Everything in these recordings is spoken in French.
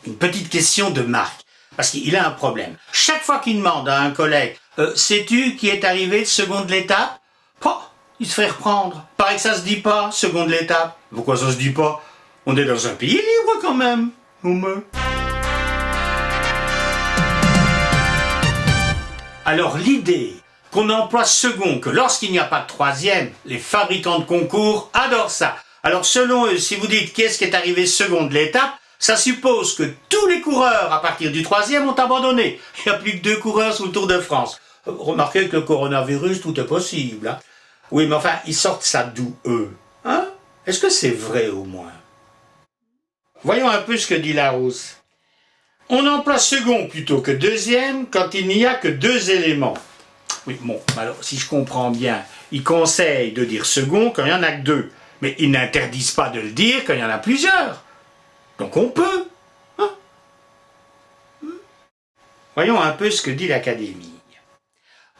une petite question de Marc, parce qu'il a un problème. Chaque fois qu'il demande à un collègue « Sais-tu qui est arrivé de seconde l'étape ?» il se fait reprendre. Paraît que ça se dit pas, seconde l'étape. Pourquoi ça se dit pas? On est dans un pays libre quand même. Alors l'idée qu'on emploie second, que lorsqu'il n'y a pas de troisième, les fabricants de concours adorent ça. Alors selon eux, si vous dites qu'est-ce qui est arrivé second de l'étape, ça suppose que tous les coureurs à partir du troisième ont abandonné. Il n'y a plus que 2 coureurs sur le Tour de France. Remarquez que le coronavirus, tout est possible. Hein? Oui, mais enfin, ils sortent ça d'où, eux? Hein? Est-ce que c'est vrai au moins? Voyons un peu ce que dit Larousse. On emploie second plutôt que deuxième quand il n'y a que 2 éléments. Oui, bon, alors si je comprends bien, ils conseillent de dire second quand il n'y en a que 2. Mais ils n'interdisent pas de le dire quand il y en a plusieurs. Donc on peut. Hein? Voyons un peu ce que dit l'Académie.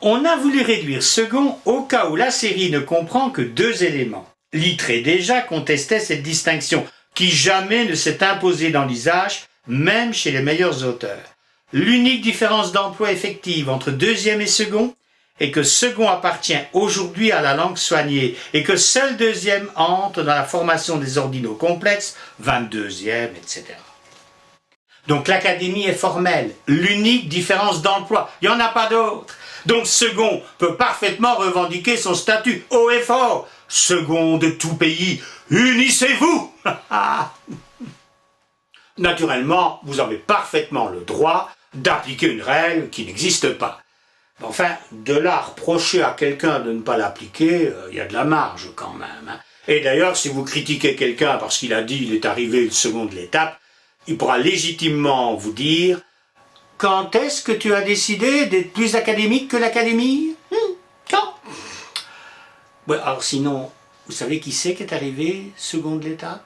On a voulu réduire second au cas où la série ne comprend que 2 éléments. Littré déjà contestait cette distinction, qui jamais ne s'est imposée dans l'usage, même chez les meilleurs auteurs. L'unique différence d'emploi effective entre deuxième et second est que second appartient aujourd'hui à la langue soignée et que seul deuxième entre dans la formation des ordinaux complexes, 22e, etc. Donc l'Académie est formelle, l'unique différence d'emploi, il n'y en a pas d'autre. Donc second peut parfaitement revendiquer son statut haut et fort. Second de tout pays, unissez-vous. Naturellement, vous avez parfaitement le droit d'appliquer une règle qui n'existe pas. Enfin, de là à reprocher à quelqu'un de ne pas l'appliquer, il y a de la marge quand même. Hein. Et d'ailleurs, si vous critiquez quelqu'un parce qu'il a dit qu'il est arrivé le second de l'étape, il pourra légitimement vous dire « Quand est-ce que tu as décidé d'être plus académique que l'Académie ?» Quand? Ouais, alors sinon, vous savez qui c'est qui est arrivé second de l'étape?